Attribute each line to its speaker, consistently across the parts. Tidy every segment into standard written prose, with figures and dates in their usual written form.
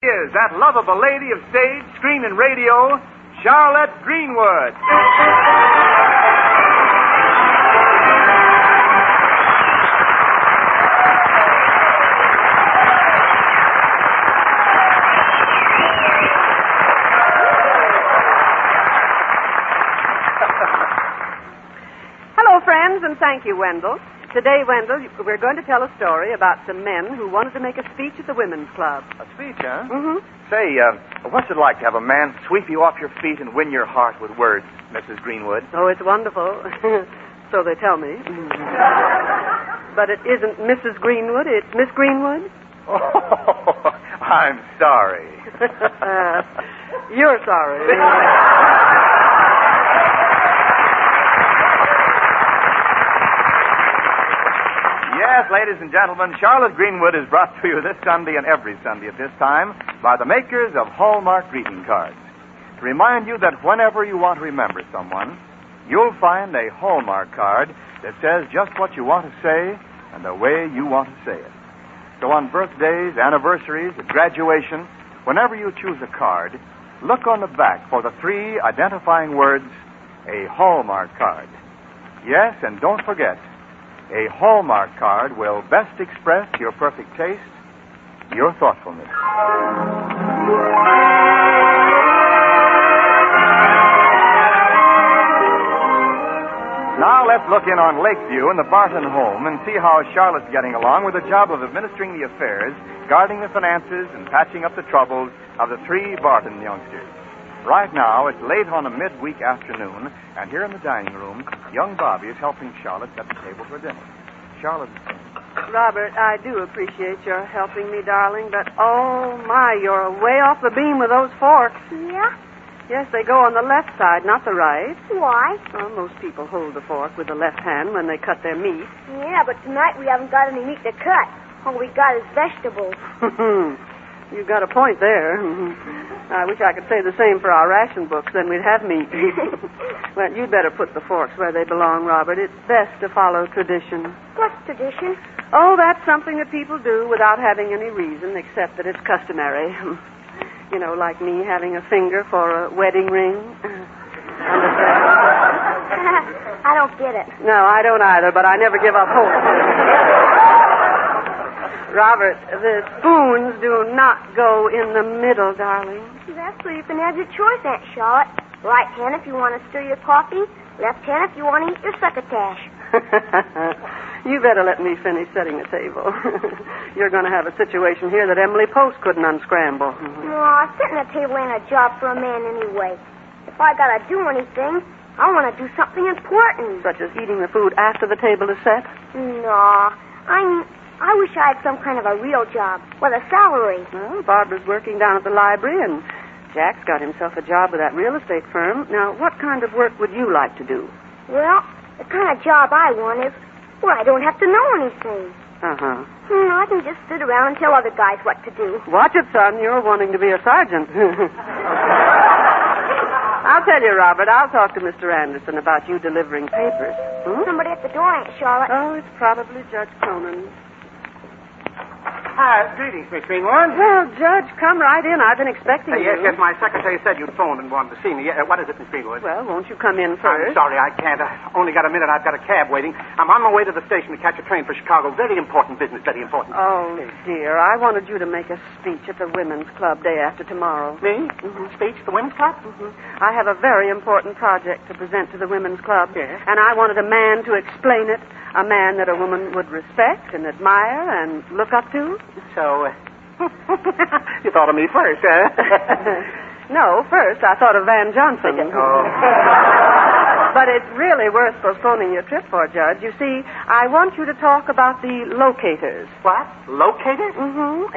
Speaker 1: Is that lovable lady of stage, screen, and radio, Charlotte Greenwood.
Speaker 2: Hello, friends, and thank you, Wendell. Today, Wendell, we're going to tell a story about some men who wanted to make a speech at the Women's Club.
Speaker 1: A speech, huh?
Speaker 2: Mm-hmm.
Speaker 1: Say, what's it like to have a man sweep you off your feet and win your heart with words, Mrs. Greenwood?
Speaker 2: Oh, it's wonderful. So they tell me. But it isn't Mrs. Greenwood, it's Miss Greenwood.
Speaker 1: Oh, I'm sorry.
Speaker 2: You're sorry.
Speaker 1: Yes, ladies and gentlemen, Charlotte Greenwood is brought to you this Sunday and every Sunday at this time by the makers of Hallmark greeting cards. To remind you that whenever you want to remember someone, you'll find a Hallmark card that says just what you want to say and the way you want to say it. So on birthdays, anniversaries, graduation, whenever you choose a card, look on the back for the 3 identifying words, a Hallmark card. Yes, and don't forget, a Hallmark card will best express your perfect taste, your thoughtfulness. Now let's look in on Lakeview and the Barton home and see how Charlotte's getting along with the job of administering the affairs, guarding the finances, and patching up the troubles of the 3 Barton youngsters. Right now, it's late on a midweek afternoon, and here in the dining room, young Bobby is helping Charlotte set the table for dinner. Charlotte is saying,
Speaker 2: Robert, I do appreciate your helping me, darling, but oh, my, you're way off the beam with those forks.
Speaker 3: Yeah?
Speaker 2: Yes, they go on the left side, not the right.
Speaker 3: Why?
Speaker 2: Well, most people hold the fork with the left hand when they cut their meat.
Speaker 3: Yeah, but tonight we haven't got any meat to cut. All we got is vegetables.
Speaker 2: You've got a point there. I wish I could say the same for our ration books, then we'd have meat. Well, you'd better put the forks where they belong, Robert. It's best to follow tradition.
Speaker 3: What's tradition?
Speaker 2: Oh, that's something that people do without having any reason, except that it's customary. You know, like me having a finger for a wedding ring. Understand?
Speaker 3: I don't get it.
Speaker 2: No, I don't either, but I never give up hope. Robert, the spoons do not go in the middle, darling.
Speaker 3: That's so you can have your choice, Aunt Charlotte. Right hand if you want to stir your coffee. Left hand if you want to eat your succotash.
Speaker 2: You better let me finish setting the table. You're going to have a situation here that Emily Post couldn't unscramble.
Speaker 3: Aw, setting a table ain't a job for a man anyway. If I gotta do anything, I want to do something important.
Speaker 2: Such as eating the food after the table is set?
Speaker 3: No, I wish I had some kind of a real job with a salary.
Speaker 2: Well, Barbara's working down at the library, and Jack's got himself a job with that real estate firm. Now, what kind of work would you like to do?
Speaker 3: Well, the kind of job I want is where I don't have to know anything.
Speaker 2: Uh-huh.
Speaker 3: I can just sit around and tell other guys what to do.
Speaker 2: Watch it, son. You're wanting to be a sergeant. I'll tell you, Robert, I'll talk to Mr. Anderson about you delivering papers.
Speaker 3: Somebody at the door, Aunt Charlotte.
Speaker 2: Oh, it's probably Judge Cronin.
Speaker 4: Greetings, Miss Greenwood.
Speaker 2: Well, Judge, come right in. I've been expecting you.
Speaker 4: Yes, my secretary said you'd phoned and wanted to see me. What is it, Miss Greenwood?
Speaker 2: Well, won't you come in first?
Speaker 4: I'm sorry, I can't. I only got a minute. I've got a cab waiting. I'm on my way to the station to catch a train for Chicago. Very important business, very important.
Speaker 2: Oh, dear. I wanted you to make a speech at the Women's Club day after tomorrow.
Speaker 4: Me? Speech at the Women's Club?
Speaker 2: I have a very important project to present to the Women's Club.
Speaker 4: Yes?
Speaker 2: And I wanted a man to explain it. A man that a woman would respect and admire and look up to.
Speaker 4: So, you thought of me first, huh?
Speaker 2: No, first I thought of Van Johnson.
Speaker 4: Oh.
Speaker 2: But it's really worth postponing your trip for, Judge. You see, I want you to talk about the locators.
Speaker 4: What? Locators?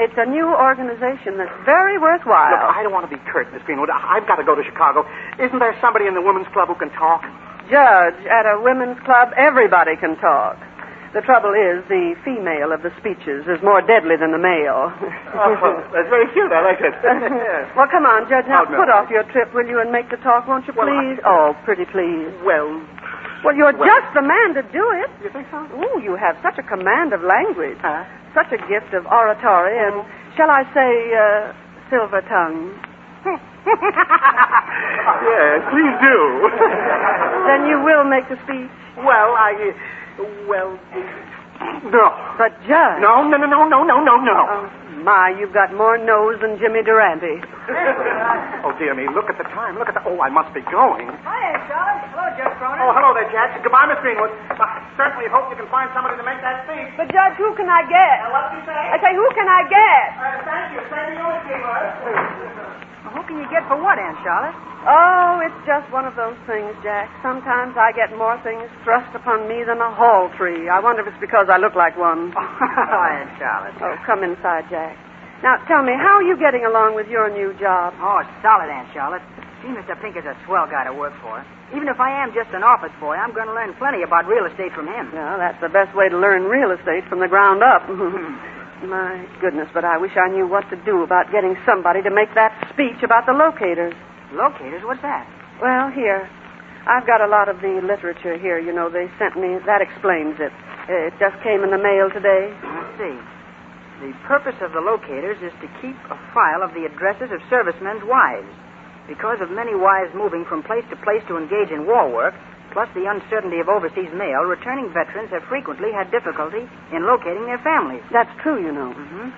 Speaker 2: It's a new organization that's very worthwhile.
Speaker 4: Look, I don't want to be curt, Miss Greenwood. I've got to go to Chicago. Isn't there somebody in the Women's Club who can talk?
Speaker 2: Judge, at a women's club, everybody can talk. The trouble is, the female of the speeches is more deadly than the male.
Speaker 4: Oh, that's very cute. I like it. Yes.
Speaker 2: Well, come on, Judge. Now,
Speaker 4: Oh, no.
Speaker 2: put off your trip, will you, and make the talk, won't you, please? Pretty please.
Speaker 4: Well,
Speaker 2: you're just the man to do it.
Speaker 4: You think so?
Speaker 2: Oh, you have such a command of language.
Speaker 4: Huh?
Speaker 2: Such a gift of oratory and, shall I say, silver tongue.
Speaker 4: Yes, please do.
Speaker 2: Then you will make the speech?
Speaker 4: Well, no.
Speaker 2: But, Judge...
Speaker 4: No.
Speaker 2: Oh, my, you've got more nose than Jimmy Durante.
Speaker 4: Oh, dear me, look at the time. Oh, I must be going.
Speaker 5: Hi, Charlotte. Hello, Judge Broones.
Speaker 4: Oh, hello there, Jack. Goodbye, Miss Greenwood. I certainly hope you can find somebody to make that speech.
Speaker 5: But, Judge, who can I get?
Speaker 4: What did you say?
Speaker 5: I say, who can I get?
Speaker 4: Thank you. Same to you, Miss Greenwood.
Speaker 5: Well, who can you get for what, Aunt Charlotte?
Speaker 2: Oh, it's just one of those things, Jack. Sometimes I get more things thrust upon me than a hall tree. I wonder if it's because I look like one.
Speaker 5: Aunt Charlotte.
Speaker 2: Oh, come inside, Jack. Now, tell me, how are you getting along with your new job?
Speaker 5: Oh, solid, Aunt Charlotte. See, Mr. Pinker's a swell guy to work for. Even if I am just an office boy, I'm going to learn plenty about real estate from him.
Speaker 2: Well, that's the best way to learn real estate, from the ground up. My goodness, but I wish I knew what to do about getting somebody to make that speech about the locators.
Speaker 5: Locators? What's that?
Speaker 2: Well, here. I've got a lot of the literature here. You know, they sent me. That explains it. It just came in the mail today.
Speaker 5: Let's see. The purpose of the locators is to keep a file of the addresses of servicemen's wives. Because of many wives moving from place to place to engage in war work, plus the uncertainty of overseas mail, returning veterans have frequently had difficulty in locating their families.
Speaker 2: That's true, you know.
Speaker 5: Mm-hmm.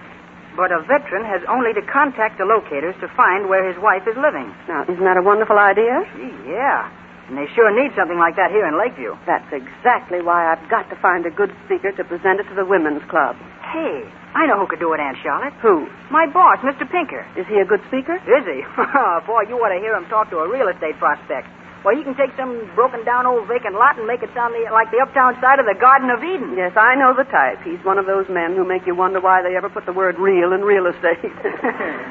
Speaker 5: But a veteran has only to contact the locators to find where his wife is living.
Speaker 2: Now, isn't that a wonderful idea?
Speaker 5: Gee, yeah. And they sure need something like that here in Lakeview.
Speaker 2: That's exactly why I've got to find a good speaker to present it to the women's club.
Speaker 5: Hey, I know who could do it, Aunt Charlotte.
Speaker 2: Who?
Speaker 5: My boss, Mr. Pinker.
Speaker 2: Is he a good speaker?
Speaker 5: Is he? Boy, you ought to hear him talk to a real estate prospect. Well, he can take some broken-down old vacant lot and make it sound like the uptown side of the Garden of Eden.
Speaker 2: Yes, I know the type. He's one of those men who make you wonder why they ever put the word real in real estate.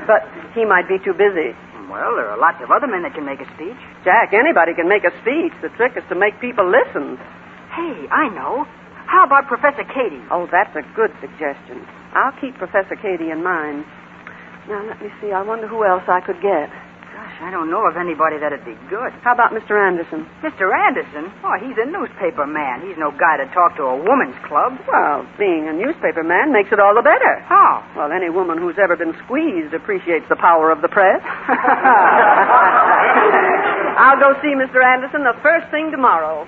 Speaker 2: But he might be too busy.
Speaker 5: Well, there are lots of other men that can make a speech.
Speaker 2: Jack, anybody can make a speech. The trick is to make people listen.
Speaker 5: Hey, I know. How about Professor Cady?
Speaker 2: Oh, that's a good suggestion. I'll keep Professor Cady in mind. Now, let me see. I wonder who else I could get.
Speaker 5: Gosh, I don't know of anybody that'd be good.
Speaker 2: How about Mr. Anderson?
Speaker 5: Mr. Anderson? Oh, he's a newspaper man. He's no guy to talk to a woman's club.
Speaker 2: Well, being a newspaper man makes it all the better.
Speaker 5: How?
Speaker 2: Well, any woman who's ever been squeezed appreciates the power of the press. I'll go see Mr. Anderson the first thing tomorrow.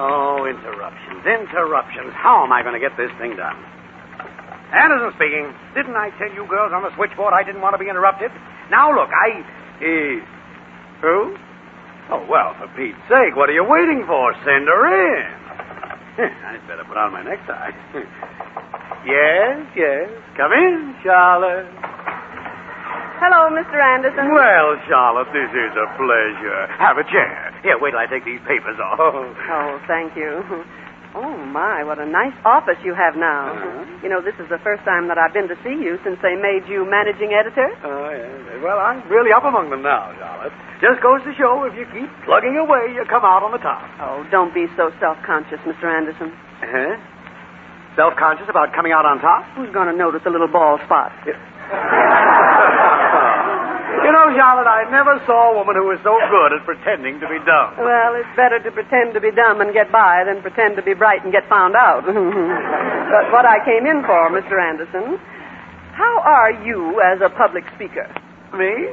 Speaker 6: Oh, interruptions. How am I going to get this thing done? Anderson speaking. Didn't I tell you girls on the switchboard I didn't want to be interrupted? Now, look, Who? Oh, well, for Pete's sake, what are you waiting for? Send her in. I'd better put on my necktie. Yes. Come in, Charlotte.
Speaker 2: Hello, Mr. Anderson.
Speaker 6: Well, Charlotte, this is a pleasure. Have a chair. Here, wait till I take these papers off.
Speaker 2: Oh, thank you. Oh, my, what a nice office you have now. You know, this is the first time that I've been to see you since they made you managing editor.
Speaker 6: Oh, yes. Well, I'm really up among them now, Charlotte. Just goes to show if you keep plugging away, you come out on the top.
Speaker 2: Oh, don't be so self-conscious, Mr. Anderson.
Speaker 6: Huh? Self-conscious about coming out on top?
Speaker 2: Who's going to notice a little bald spot?
Speaker 6: You know, Charlotte, I never saw a woman who was so good at pretending to be dumb.
Speaker 2: Well, it's better to pretend to be dumb and get by than pretend to be bright and get found out. But what I came in for, Mr. Anderson, how are you as a public speaker?
Speaker 6: Me?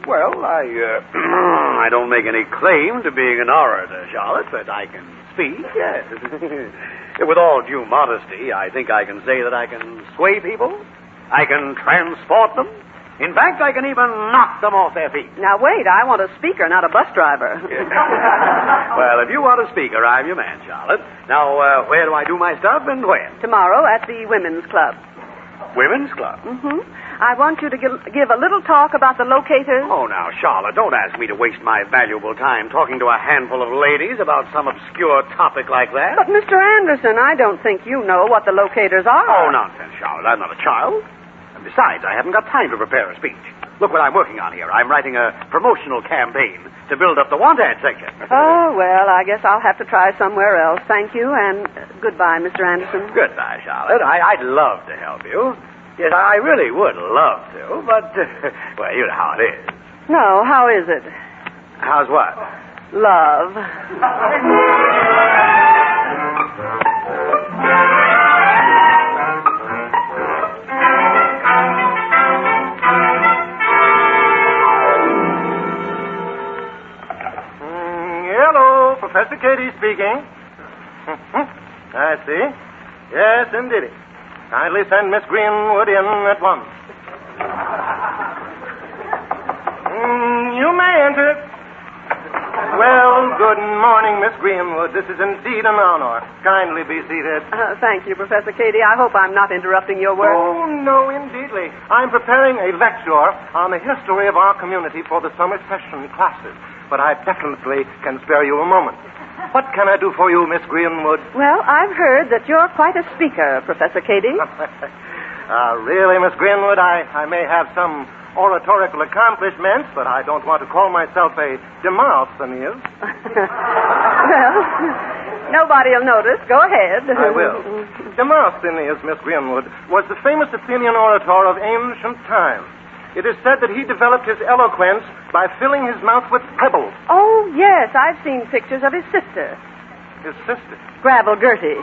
Speaker 6: Well, I don't make any claim to being an orator, Charlotte, but I can speak, yes. With all due modesty, I think I can say that I can sway people. I can transport them. In fact, I can even knock them off their feet.
Speaker 2: Now, wait, I want a speaker, not a bus driver.
Speaker 6: Well, if you want a speaker, I'm your man, Charlotte. Now, where do I do my stuff and when?
Speaker 2: Tomorrow at the Women's Club.
Speaker 6: Women's Club?
Speaker 2: Mm-hmm. I want you to give a little talk about the locators.
Speaker 6: Oh, now, Charlotte, don't ask me to waste my valuable time talking to a handful of ladies about some obscure topic like that.
Speaker 2: But, Mr. Anderson, I don't think you know what the locators are.
Speaker 6: Oh, nonsense, Charlotte. I'm not a child. And besides, I haven't got time to prepare a speech. Look what I'm working on here. I'm writing a promotional campaign to build up the want ad section.
Speaker 2: Oh, well, I guess I'll have to try somewhere else. Thank you, and goodbye, Mr. Anderson.
Speaker 6: Goodbye, Charlotte. I'd love to help you. Yes, I really would love to, but, well, you know how it is.
Speaker 2: No, how is it?
Speaker 6: How's what?
Speaker 2: Love.
Speaker 7: Hello, Professor Katie speaking. I see. Yes, indeed. Kindly send Miss Greenwood in at once. You may enter. Well, good morning, Miss Greenwood. This is indeed an honor. Kindly be seated.
Speaker 2: Thank you, Professor Katie. I hope I'm not interrupting your work.
Speaker 7: Oh, no, indeedly. I'm preparing a lecture on the history of our community for the summer session classes, but I definitely can spare you a moment. What can I do for you, Miss Greenwood?
Speaker 2: Well, I've heard that you're quite a speaker, Professor Katie.
Speaker 7: Really, Miss Greenwood, I may have some oratorical accomplishments, but I don't want to call myself a Demosthenes.
Speaker 2: Well, nobody will notice. Go ahead.
Speaker 7: I will. Demosthenes, Miss Greenwood, was the famous Athenian orator of ancient times. It is said that he developed his eloquence by filling his mouth with pebbles.
Speaker 2: Oh, yes. I've seen pictures of his sister.
Speaker 7: His sister?
Speaker 2: Gravel Gertie.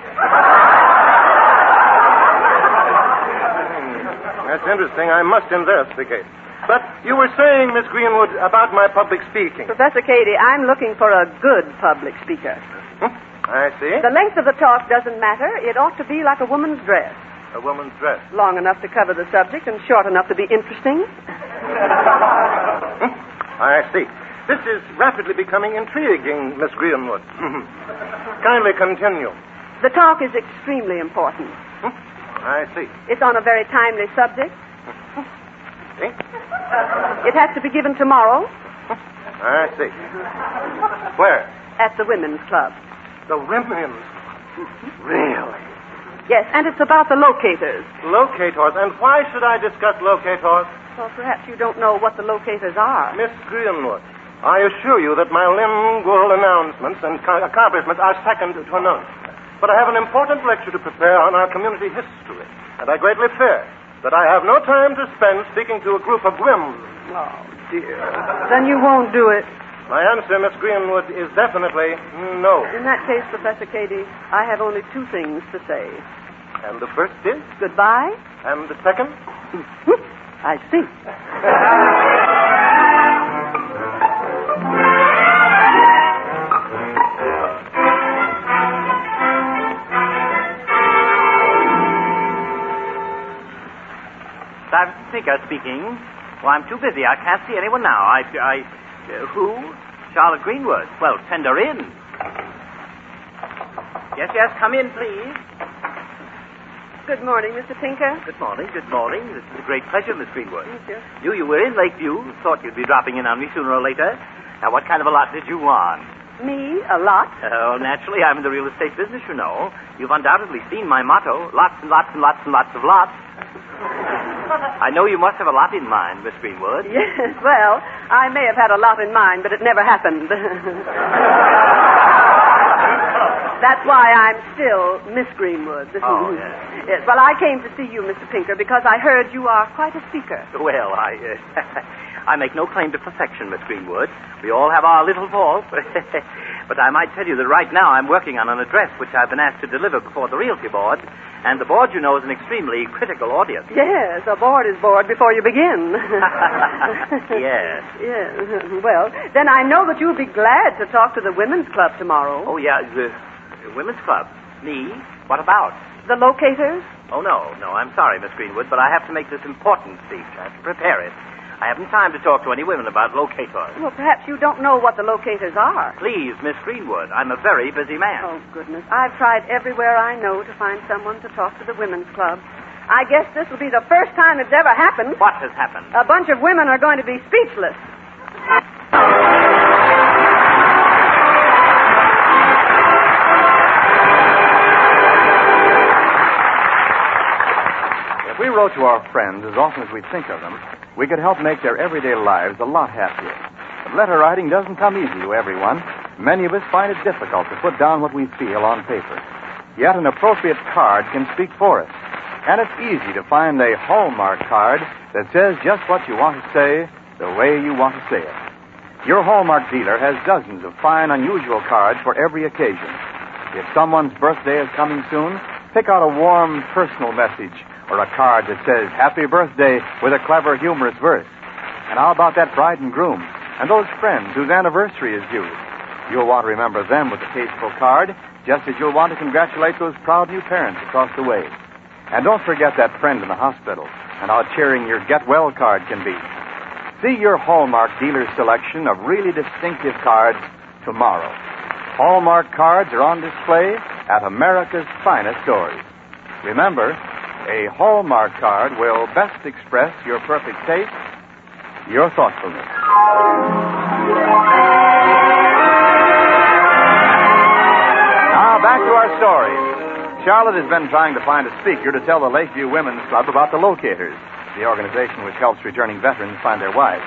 Speaker 7: That's interesting. I must investigate. But you were saying, Miss Greenwood, about my public speaking.
Speaker 2: Professor Katie, I'm looking for a good public speaker.
Speaker 7: I see.
Speaker 2: The length of the talk doesn't matter. It ought to be like a woman's dress.
Speaker 7: A woman's dress.
Speaker 2: Long enough to cover the subject and short enough to be interesting.
Speaker 7: I see. This is rapidly becoming intriguing, Miss Greenwood. Kindly continue.
Speaker 2: The talk is extremely important.
Speaker 7: I see.
Speaker 2: It's on a very timely subject.
Speaker 7: See?
Speaker 2: It has to be given tomorrow.
Speaker 7: I see. Where?
Speaker 2: At the Women's Club.
Speaker 7: The Women's? Really?
Speaker 2: Yes, and it's about the locators.
Speaker 7: Locators? And why should I discuss locators?
Speaker 2: Well, perhaps you don't know what the locators are.
Speaker 7: Miss Greenwood, I assure you that my lingual announcements and accomplishments are second to none. But I have an important lecture to prepare on our community history, and I greatly fear that I have no time to spend speaking to a group of whims.
Speaker 2: Oh, dear. Then you won't do it.
Speaker 7: My answer, Miss Greenwood, is definitely no.
Speaker 2: In that case, Professor Katie, I have only two things to say.
Speaker 7: And the first is?
Speaker 2: Goodbye.
Speaker 7: And the second?
Speaker 2: I see.
Speaker 8: Sergeant Tinker speaking. Well, I'm too busy. I can't see anyone now. Who? Charlotte Greenwood. Well, send her in. Yes, come in, please.
Speaker 2: Good morning, Mr. Tinker.
Speaker 8: Good morning. This is a great pleasure, Miss Greenwood.
Speaker 2: Thank you.
Speaker 8: Knew you were in Lakeview. Thought you'd be dropping in on me sooner or later. Now, what kind of a lot did you want?
Speaker 2: Me? A lot?
Speaker 8: Oh, naturally, I'm in the real estate business, you know. You've undoubtedly seen my motto, lots and lots and lots and lots of lots. I know you must have a lot in mind, Miss Greenwood.
Speaker 2: Yes, well, I may have had a lot in mind, but it never happened. That's why I'm still Miss Greenwood.
Speaker 8: Oh, yes.
Speaker 2: Yes, well, I came to see you, Mr. Tinker, because I heard you are quite a speaker.
Speaker 8: Well, I make no claim to perfection, Miss Greenwood. We all have our little faults. But I might tell you that right now I'm working on an address which I've been asked to deliver before the Realty Board. And the board, you know, is an extremely critical audience.
Speaker 2: Yes, a board is bored before you begin.
Speaker 8: Yes.
Speaker 2: Yes. Well, then I know that you'll be glad to talk to the Women's Club tomorrow.
Speaker 8: Oh, yeah, the Women's Club. Me? What about?
Speaker 2: The locators?
Speaker 8: Oh, no, I'm sorry, Miss Greenwood, but I have to make this important speech. I have to prepare it. I haven't time to talk to any women about locators.
Speaker 2: Well, perhaps you don't know what the locators are.
Speaker 8: Please, Miss Greenwood, I'm a very busy man.
Speaker 2: Oh, goodness. I've tried everywhere I know to find someone to talk to the Women's Club. I guess this will be the first time it's ever happened.
Speaker 8: What has happened?
Speaker 2: A bunch of women are going to be speechless.
Speaker 1: If we wrote to our friends as often as we think of them, we could help make their everyday lives a lot happier. But letter writing doesn't come easy to everyone. Many of us find it difficult to put down what we feel on paper. Yet an appropriate card can speak for us. And it's easy to find a Hallmark card that says just what you want to say, the way you want to say it. Your Hallmark dealer has dozens of fine, unusual cards for every occasion. If someone's birthday is coming soon, pick out a warm, personal message or a card that says, Happy Birthday, with a clever, humorous verse. And how about that bride and groom and those friends whose anniversary is due? You'll want to remember them with a tasteful card, just as you'll want to congratulate those proud new parents across the way. And don't forget that friend in the hospital and how cheering your Get Well card can be. See your Hallmark dealer's selection of really distinctive cards tomorrow. Hallmark cards are on display at America's finest stores. Remember, a Hallmark card will best express your perfect taste, your thoughtfulness. Now, back to our story. Charlotte has been trying to find a speaker to tell the Lakeview Women's Club about the locators, the organization which helps returning veterans find their wives.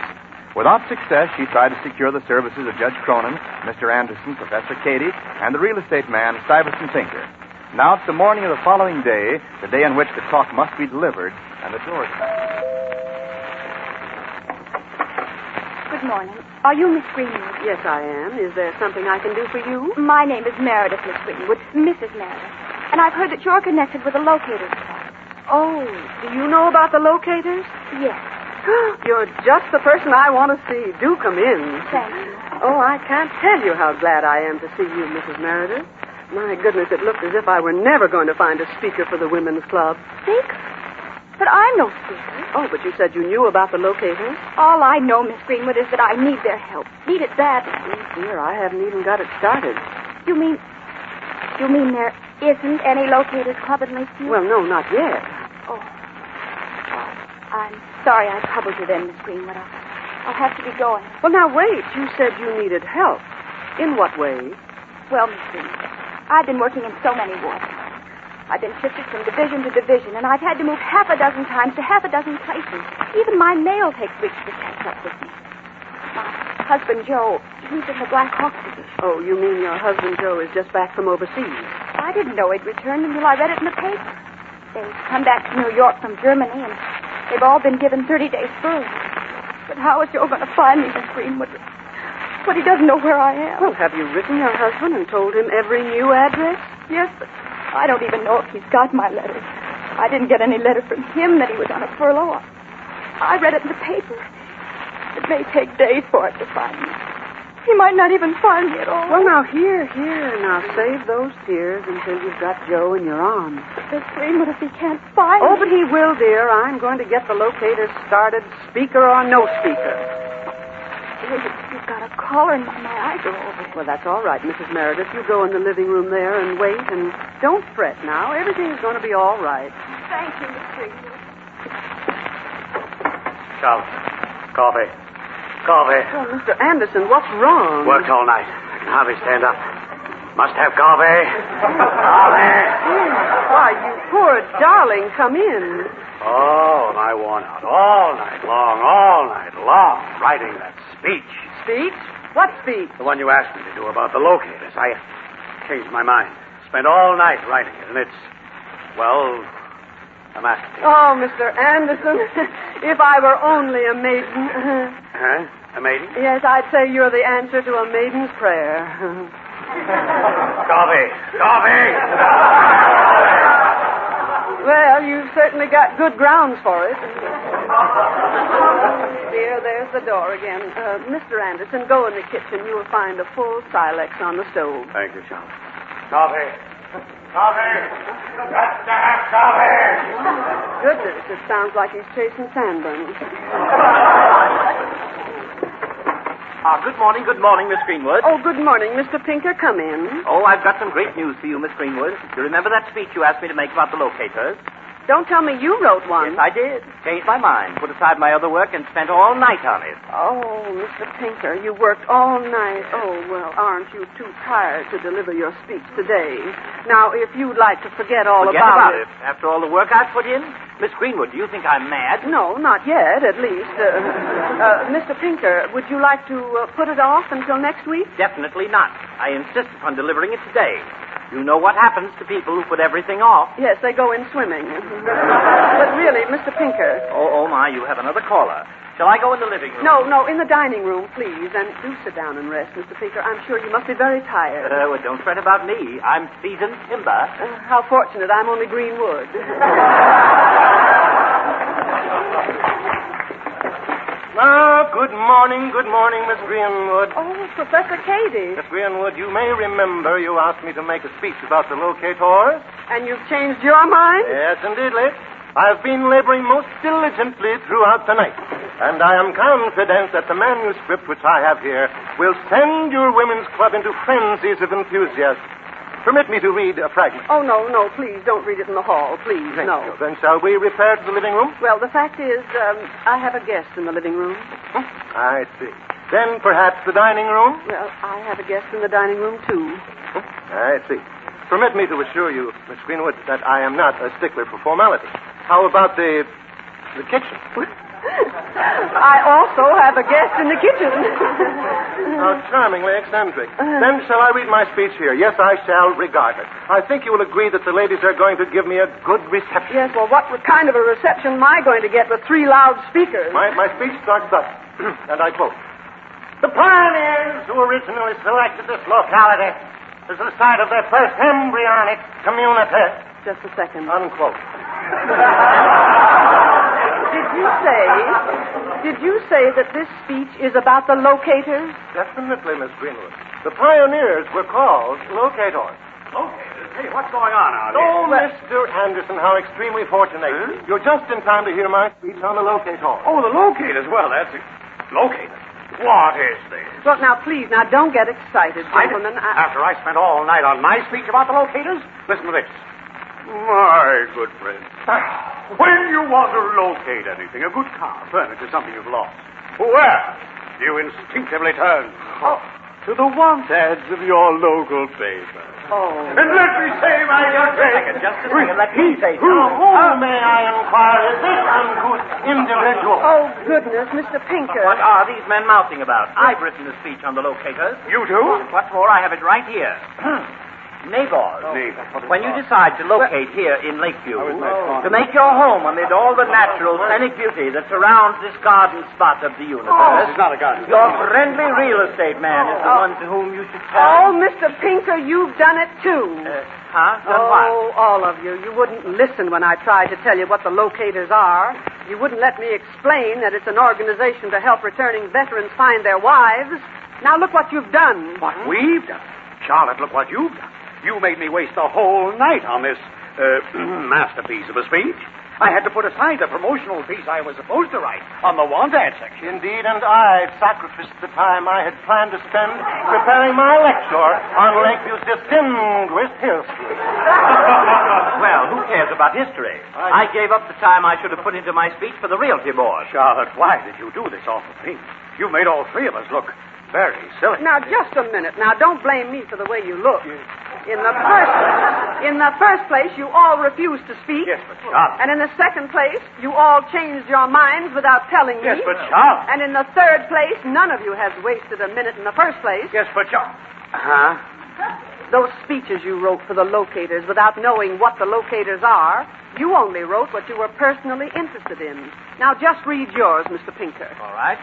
Speaker 1: Without success, she tried to secure the services of Judge Cronin, Mr. Anderson, Professor Cady, and the real estate man, Stuyvesant Tinker. Now it's the morning of the following day, the day on which the talk must be delivered, and the doors.
Speaker 9: Good morning. Are you Miss Greenwood?
Speaker 2: Yes, I am. Is there something I can do for you?
Speaker 9: My name is Meredith, Miss Greenwood. Mrs. Meredith. And I've heard that you're connected with the locators club.
Speaker 2: Oh, do you know about the locators?
Speaker 9: Yes.
Speaker 2: You're just the person I want to see. Do come in.
Speaker 9: Thank you.
Speaker 2: Oh, I can't tell you how glad I am to see you, Mrs. Meredith. My goodness, it looked as if I were never going to find a speaker for the women's club.
Speaker 9: Speaker? But I'm no speaker.
Speaker 2: Oh, but you said you knew about the locators?
Speaker 9: All I know, Miss Greenwood, is that I need their help. Need it badly.
Speaker 2: Oh, dear, I haven't even got it started.
Speaker 9: You mean there isn't any locators club in Lakeview?
Speaker 2: Well, no, not yet.
Speaker 9: Oh. I'm sorry I troubled you then, Miss Greenwood. I'll have to be going.
Speaker 2: Well, now, wait. You said you needed help. In what way?
Speaker 9: Well, Miss Greenwood, I've been working in so many wars. I've been shifted from division to division, and I've had to move half a dozen times to half a dozen places. Even my mail takes weeks to catch up with me. My husband, Joe, he's in the Black Hawk division.
Speaker 2: Oh, you mean your husband, Joe, is just back from overseas?
Speaker 9: I didn't know he'd returned until I read it in the paper. They've come back to New York from Germany, and they've all been given 30 days furlough. But how is Joe going to find me, Miss Greenwood? But he doesn't know where I am.
Speaker 2: Well, have you written your husband and told him every new address?
Speaker 9: Yes, but I don't even know if he's got my letters. I didn't get any letter from him that he was on a furlough. I read it in the paper. It may take days for it to find me. He might not even find me at all.
Speaker 2: Well, now, here. Now, save those tears until you've got Joe in your arms.
Speaker 9: Miss Greenwood, if he can't find me...
Speaker 2: Oh, but he will, dear. I'm going to get the locators started, speaker or no speaker.
Speaker 9: You've got a caller in my eye go over.
Speaker 2: Well, that's all right, Mrs. Meredith. You go in the living room there and wait, and don't fret now. Everything's going to be all right.
Speaker 9: Thank you, Miss Greenwood.
Speaker 6: Charlotte, coffee.
Speaker 2: Oh, Mr. Anderson, what's wrong?
Speaker 6: Worked all night. I can hardly stand up. Must have coffee. Coffee.
Speaker 2: Why, you poor darling, come in.
Speaker 6: Oh, am I worn out? All night long, writing that speech.
Speaker 2: Speech? What speech?
Speaker 6: The one you asked me to do about the locators. I changed my mind. Spent all night writing it, and it's, well, a masterpiece.
Speaker 2: Oh, Mr. Anderson, if I were only a maiden.
Speaker 6: Huh? A maiden?
Speaker 2: Yes, I'd say you're the answer to a maiden's prayer.
Speaker 6: Coffee.
Speaker 2: Well, you've certainly got good grounds for it. Dear, there's the door again. Mr. Anderson, go in the kitchen. You will find a full Silex on the stove.
Speaker 6: Thank you, Charlotte. Coffee. Got to have coffee.
Speaker 2: Goodness, it sounds like he's chasing sandburns.
Speaker 8: Good morning, Miss Greenwood.
Speaker 2: Oh, good morning, Mr. Pinker. Come in.
Speaker 8: Oh, I've got some great news for you, Miss Greenwood. You remember that speech you asked me to make about the locators?
Speaker 2: Don't tell me you wrote one.
Speaker 8: Yes, I did. Changed my mind, put aside my other work, and spent all night on it.
Speaker 2: Oh, Mr. Pinker, you worked all night. Oh, well, aren't you too tired to deliver your speech today? Now, if you'd like to forget all about it.
Speaker 8: After all the work I've put in? Miss Greenwood, do you think I'm mad?
Speaker 2: No, not yet, at least. Mr. Pinker, would you like to put it off until next week?
Speaker 8: Definitely not. I insist upon delivering it today. You know what happens to people who put everything off.
Speaker 2: Yes, they go in swimming. But really, Mr. Pinker.
Speaker 8: Oh, my, you have another caller. Shall I go in the living room?
Speaker 2: No, in the dining room, please. And do sit down and rest, Mr. Pinker. I'm sure you must be very tired.
Speaker 8: Well, don't fret about me. I'm seasoned timber.
Speaker 2: How fortunate. I'm only Greenwood.
Speaker 7: Good morning, Miss Greenwood.
Speaker 2: Oh, Professor Cady.
Speaker 7: Miss Greenwood, you may remember you asked me to make a speech about the locators.
Speaker 2: And you've changed your mind?
Speaker 7: Yes, indeedly. I've been laboring most diligently throughout the night, and I am confident that the manuscript which I have here will send your women's club into frenzies of enthusiasm. Permit me to read a fragment.
Speaker 2: Oh, no, please don't read it in the hall, please,
Speaker 7: Thank
Speaker 2: no.
Speaker 7: you. Then shall we repair to the living room?
Speaker 2: Well, the fact is, I have a guest in the living room.
Speaker 7: I see. Then perhaps the dining room?
Speaker 2: Well, I have a guest in the dining room, too.
Speaker 7: I see. Permit me to assure you, Miss Greenwood, that I am not a stickler for formality. How about the kitchen?
Speaker 2: I also have a guest in the kitchen.
Speaker 7: How charmingly eccentric. Then shall I read my speech here? Yes, I shall, regardless. I think you will agree that the ladies are going to give me a good reception.
Speaker 2: Yes, well, what kind of a reception am I going to get with 3 loudspeakers?
Speaker 7: My speech starts thus, and I quote. The pioneers who originally selected this locality as the site of their first embryonic community.
Speaker 2: Just a second.
Speaker 7: Unquote.
Speaker 2: Did you say that this speech is about the locators?
Speaker 7: Definitely, Miss Greenwood. The pioneers were called locators.
Speaker 6: Locators? Hey, what's going on out here?
Speaker 7: Oh, Mr. Anderson, how extremely fortunate. Huh? You're just in time to hear my speech on the locators.
Speaker 6: Oh, the locators. Well, that's it. Locators? What is this?
Speaker 2: Well, now, please, don't get excited, gentlemen.
Speaker 6: After I spent all night on my speech about the locators, listen to this. My good friend, when you want to locate anything, a good car, furniture, something you've lost, where do you instinctively turn? To the want ads of your local paper.
Speaker 2: Oh.
Speaker 6: And let me say, my young friend.
Speaker 8: Just a second, let me say
Speaker 7: Who may I inquire is this uncouth individual?
Speaker 2: Oh, goodness, Mr. Pinker.
Speaker 8: What are these men mouthing about? I've written a speech on the locators.
Speaker 6: You too?
Speaker 8: What's more, I have it right here. Neighbors, when you decide to locate here in Lakeview, to make your home amid all the natural scenic beauty that surrounds this garden spot of the universe,
Speaker 6: This is not a garden.
Speaker 8: your friendly real estate man is the one to whom you should turn.
Speaker 2: Oh, Mr. Pinker, you've done it, too.
Speaker 8: Done what?
Speaker 2: Oh, all of you. You wouldn't listen when I tried to tell you what the locators are. You wouldn't let me explain that it's an organization to help returning veterans find their wives. Now look what you've done.
Speaker 6: What we've done? Charlotte, look what you've done. You made me waste the whole night on this masterpiece of a speech. I had to put aside the promotional piece I was supposed to write on the want ad section.
Speaker 7: Indeed, and I sacrificed the time I had planned to spend preparing my lecture on Lakeview's distinguished history.
Speaker 8: Well, who cares about history? I gave up the time I should have put into my speech for the realty board.
Speaker 6: Charlotte, why did you do this awful thing? You made all 3 of us look very silly.
Speaker 2: Now, just a minute. Now, don't blame me for the way you look. In the first place, you all refused to speak.
Speaker 6: Yes, but Charlotte.
Speaker 2: And in the second place, you all changed your minds without telling me.
Speaker 6: Yes, but Charlotte.
Speaker 2: And in the third place, none of you has wasted a minute in the first place.
Speaker 6: Yes, but Charlotte.
Speaker 2: Those speeches you wrote for the locators without knowing what the locators are, you only wrote what you were personally interested in. Now, just read yours, Mr. Pinker.
Speaker 8: All right.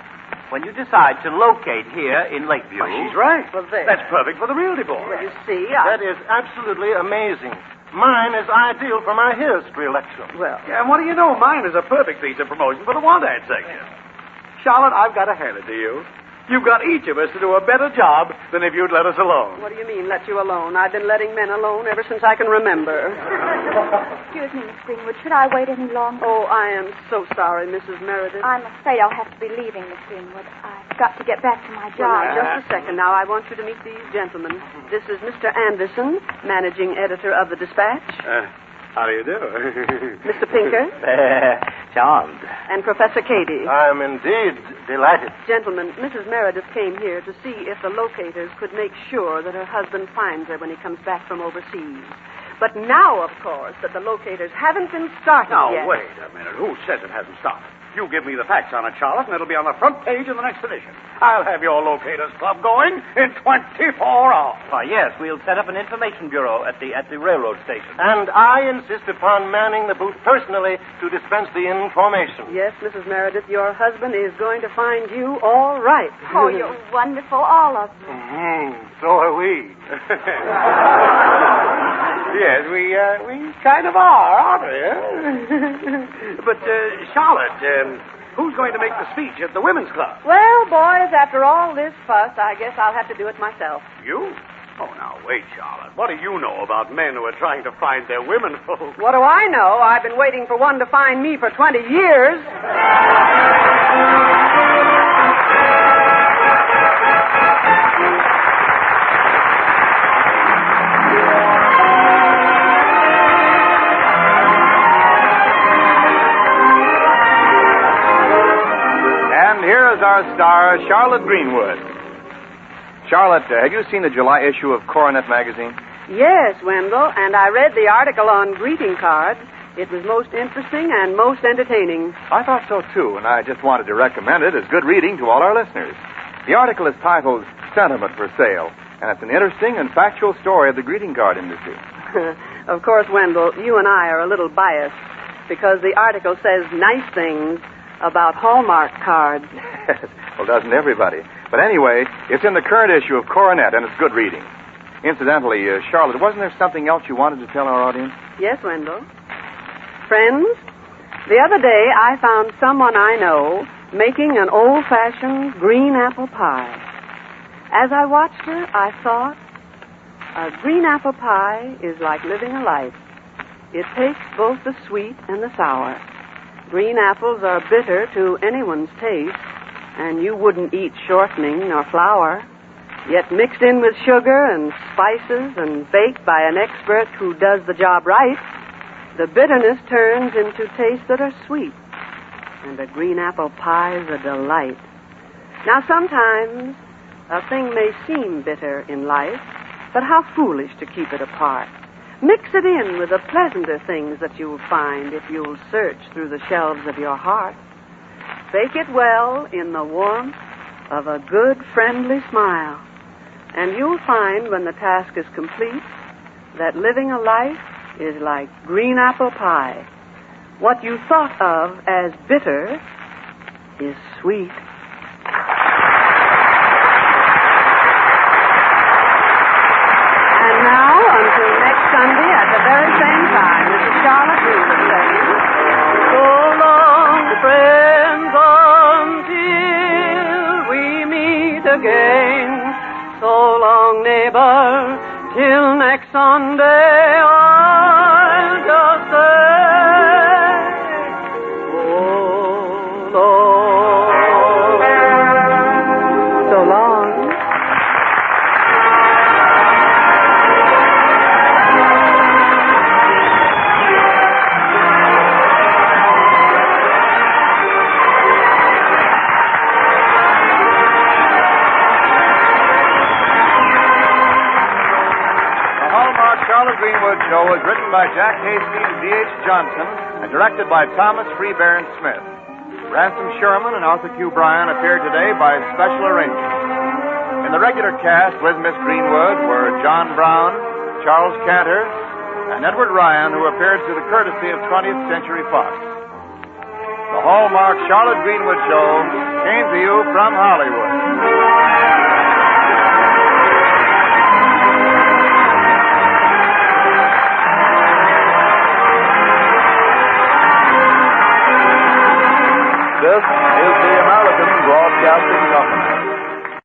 Speaker 8: When you decide to locate here in Lakeview...
Speaker 6: Well, she's right.
Speaker 2: Well, there.
Speaker 6: That's perfect for the realty board.
Speaker 2: Well, you see,
Speaker 7: That is absolutely amazing. Mine is ideal for my history lecture.
Speaker 2: Well,
Speaker 6: Yeah, and what do you know? Mine is a perfect piece of promotion for the want ad section. Charlotte, I've got to hand it to you. You've got each of us to do a better job than if you'd let us alone.
Speaker 2: what do you mean, let you alone? I've been letting men alone ever since I can remember.
Speaker 9: Excuse me, Miss Greenwood. Should I wait any longer?
Speaker 2: Oh, I am so sorry, Mrs. Meredith.
Speaker 9: I'm afraid I'll have to be leaving, Miss Greenwood. I've got to get back to my
Speaker 2: Well,
Speaker 9: job.
Speaker 2: now, just a second. Now, I want you to meet these gentlemen. This is Mr. Anderson, managing editor of the Dispatch.
Speaker 6: How do you do?
Speaker 2: Mr. Pinker.
Speaker 8: Charmed.
Speaker 2: And Professor Cady.
Speaker 7: I'm indeed delighted.
Speaker 2: Gentlemen, Mrs. Meredith came here to see if the locators could make sure that her husband finds her when he comes back from overseas. But now, of course, that the locators haven't been started
Speaker 6: Now,
Speaker 2: yet.
Speaker 6: wait a minute. Who says it hasn't stopped? You give me the facts on it, Charlotte, and it'll be on the front page of the next edition. I'll have your Locators Club going in 24 hours.
Speaker 8: Why, yes, we'll set up an information bureau at the railroad station.
Speaker 7: And I insist upon manning the booth personally to dispense the information.
Speaker 2: Yes, Mrs. Meredith, your husband is going to find you all right.
Speaker 9: Oh, you're wonderful, all of you.
Speaker 7: So are we.
Speaker 6: Yes, we kind of are, aren't we? But, Charlotte, who's going to make the speech at the Women's Club?
Speaker 2: Well, boys, after all this fuss, I guess I'll have to do it myself.
Speaker 6: You? Oh, now, wait, Charlotte. What do you know about men who are trying to find their women folk?
Speaker 2: What do I know? I've been waiting for one to find me for 20 years.
Speaker 1: Here is our star, Charlotte Greenwood. Charlotte, have you seen the July issue of Coronet magazine?
Speaker 2: Yes, Wendell, and I read the article on greeting cards. It was most interesting and most entertaining.
Speaker 1: I thought so, too, and I just wanted to recommend it as good reading to all our listeners. The article is titled Sentiment for Sale, and it's an interesting and factual story of the greeting card industry.
Speaker 2: Of course, Wendell, you and I are a little biased because the article says nice things about Hallmark cards.
Speaker 1: Well, doesn't everybody? But anyway, it's in the current issue of Coronet, and it's good reading. Incidentally, Charlotte, wasn't there something else you wanted to tell our audience?
Speaker 2: Yes, Wendell. Friends, the other day I found someone I know making an old-fashioned green apple pie. As I watched her, I thought, a green apple pie is like living a life. It takes both the sweet and the sour. Green apples are bitter to anyone's taste, and you wouldn't eat shortening nor flour. Yet mixed in with sugar and spices and baked by an expert who does the job right, the bitterness turns into tastes that are sweet. And a green apple pie is a delight. Now, sometimes a thing may seem bitter in life, but how foolish to keep it apart. Mix it in with the pleasanter things that you'll find if you'll search through the shelves of your heart. Bake it well in the warmth of a good, friendly smile. And you'll find when the task is complete that living a life is like green apple pie. What you thought of as bitter is sweet. And now, until next Sunday at the very same time, this is Charlotte Greenwood saying, so long, friends, until we meet again. So long, neighbor, till next Sunday, I'll just say, oh, Lord. So long.
Speaker 1: Charlotte Greenwood Show was written by Jack Hasty and D.H. Johnson and directed by Thomas Freebairn Smith. Ransom Sherman and Arthur Q. Bryan appeared today by special arrangement. In the regular cast with Miss Greenwood were John Brown, Charles Cantor, and Edward Ryan, who appeared through the courtesy of 20th Century Fox. The Hallmark Charlotte Greenwood Show came to you from Hollywood.